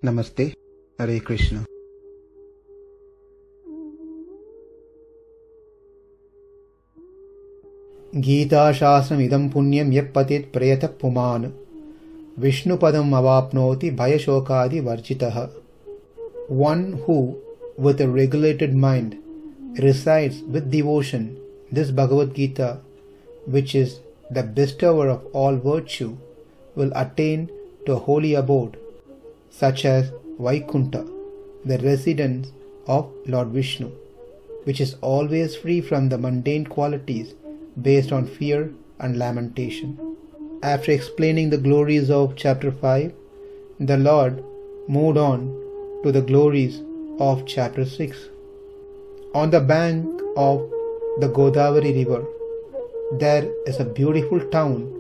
Namaste, Hare Krishna. Gita Shastram idam punyam yap patit prayata puman Vishnu padam avapnoti bhayashokadi varjitaha. One who, with a regulated mind, recites with devotion this Bhagavad Gita, which is the bestower of all virtue, will attain to a holy abode, such as Vaikunta, the residence of Lord Vishnu, which is always free from the mundane qualities based on fear and lamentation. After explaining the glories of chapter 5, the Lord moved on to the glories of chapter 6. On the bank of the Godavari river, there is a beautiful town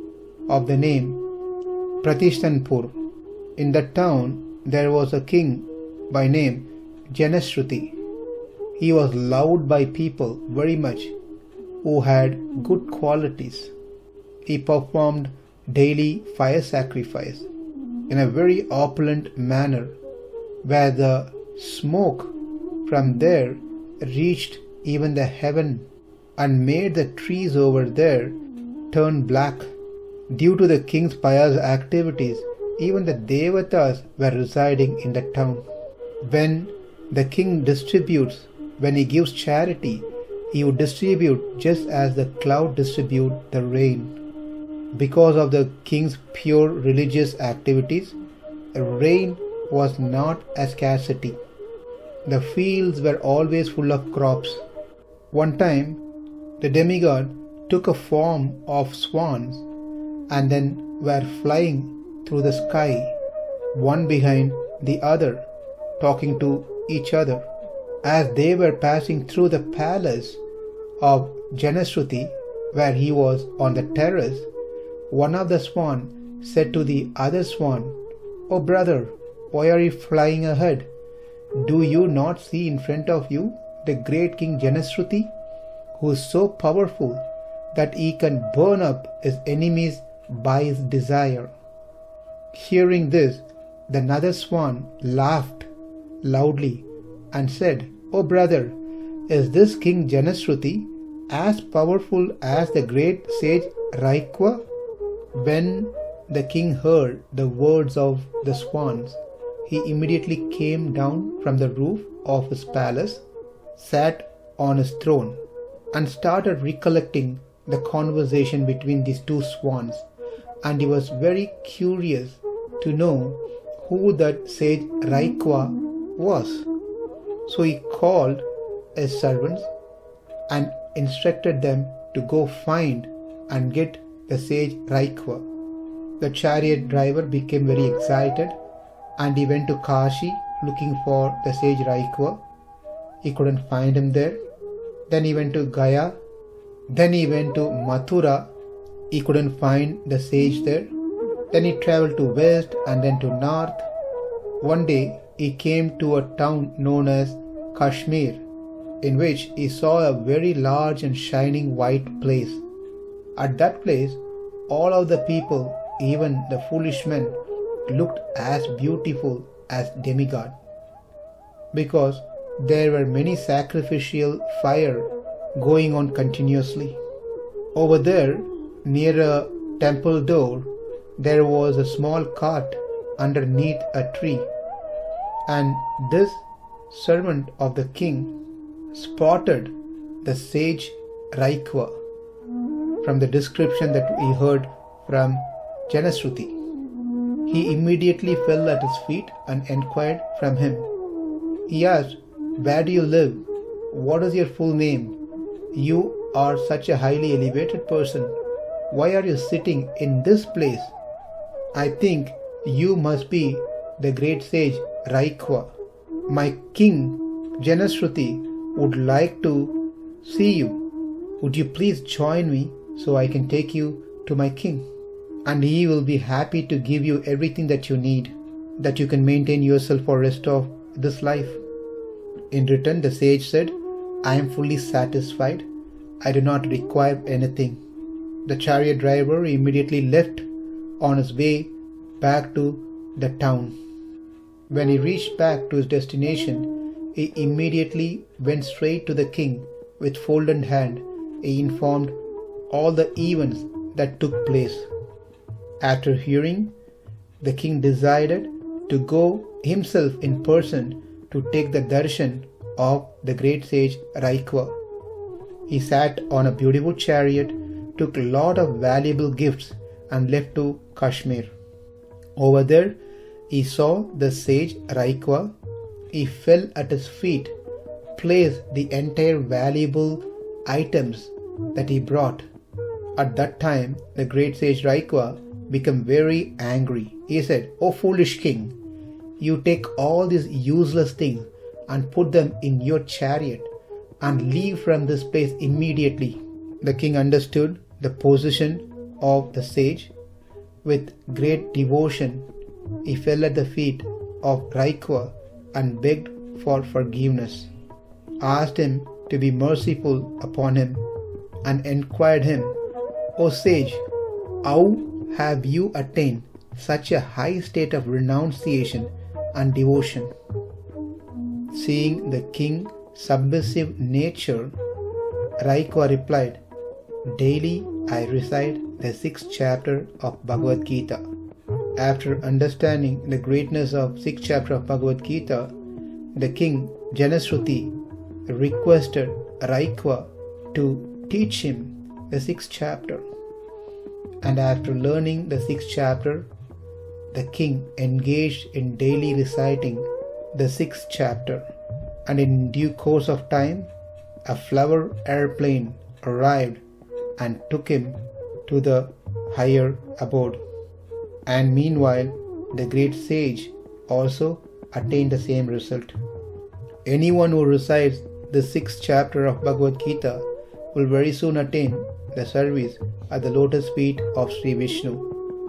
of the name Pratishtanpur. In that town there was a king by name Janashruti. He was loved by people very much who had good qualities. He performed daily fire sacrifice in a very opulent manner, where the smoke from there reached even the heaven and made the trees over there turn black. Due to the king's pious activities, even the devatas were residing in the town. When the king distributes, when he gives charity, he would distribute just as the cloud distributes the rain. Because of the king's pure religious activities, rain was not a scarcity. The fields were always full of crops. One time, the demigod took a form of swans and then were flying through the sky, one behind the other, talking to each other. As they were passing through the palace of Janashruti, where he was on the terrace, one of the swans said to the other swan, "Oh brother, why are you flying ahead? Do you not see in front of you the great king Janashruti, who is so powerful that he can burn up his enemies by his desire?" Hearing this, the another swan laughed loudly and said, "Oh brother, is this king Janashruti as powerful as the great sage Raikwa?" When the king heard the words of the swans, he immediately came down from the roof of his palace, sat on his throne, and started recollecting the conversation between these two swans, and he was very curious to know who that sage Raikwa was. So he called his servants and instructed them to go find and get the sage Raikwa. The chariot driver became very excited and he went to Kashi looking for the sage Raikwa. He couldn't find him there. Then he went to Gaya. Then he went to Mathura. He couldn't find the sage there. Then he traveled to west and then to north. One day he came to a town known as Kashmir, in which he saw a very large and shining white place. At that place, all of the people, even the foolish men, looked as beautiful as demigod, because there were many sacrificial fire going on continuously. Over there, near a temple door, there was a small cart underneath a tree, and this servant of the king spotted the sage Raikwa from the description that he heard from Janashruti. He immediately fell at his feet and inquired from him. He asked, "Where do you live? What is your full name? You are such a highly elevated person. Why are you sitting in this place? I think you must be the great sage Raikwa. My king Janashruti would like to see you. Would you please join me so I can take you to my king? And he will be happy to give you everything that you need, that you can maintain yourself for the rest of this life." In return, the sage said, "I am fully satisfied. I do not require anything." The chariot driver immediately left on his way back to the town. When he reached back to his destination, he immediately went straight to the king with folded hand. He informed all the events that took place. After hearing, the king decided to go himself in person to take the darshan of the great sage Raikva. He sat on a beautiful chariot, took a lot of valuable gifts and left to Kashmir. Over there, he saw the sage Raikva. He fell at his feet, placed the entire valuable items that he brought. At that time, the great sage Raikva became very angry. He said, "O foolish king, you take all these useless things and put them in your chariot and leave from this place immediately." The king understood the position of the sage. With great devotion, he fell at the feet of Raikva and begged for forgiveness, asked him to be merciful upon him, and inquired him, "O sage, how have you attained such a high state of renunciation and devotion?" Seeing the king's submissive nature, Raikva replied, "Daily I recite the 6th chapter of Bhagavad Gita." After understanding the greatness of 6th chapter of Bhagavad Gita, the king Janashruti requested Raikva to teach him the 6th chapter. And after learning the 6th chapter, the king engaged in daily reciting the 6th chapter, and in due course of time, a flower airplane arrived and took him to the higher abode. And meanwhile, the great sage also attained the same result. Anyone who recites the 6th chapter of Bhagavad Gita will very soon attain the service at the lotus feet of Sri Vishnu.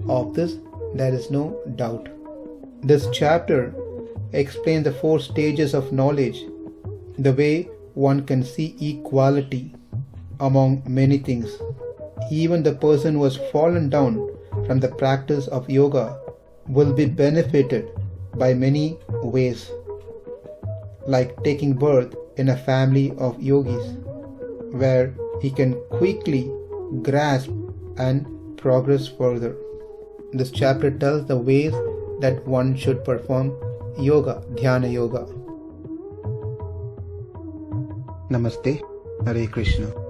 Of this, there is no doubt. This chapter explains the 4 stages of knowledge, the way one can see equality among many things. Even the person who has fallen down from the practice of yoga will be benefited by many ways, like taking birth in a family of yogis, where he can quickly grasp and progress further. This chapter tells the ways that one should perform yoga, dhyana yoga. Namaste, Hare Krishna.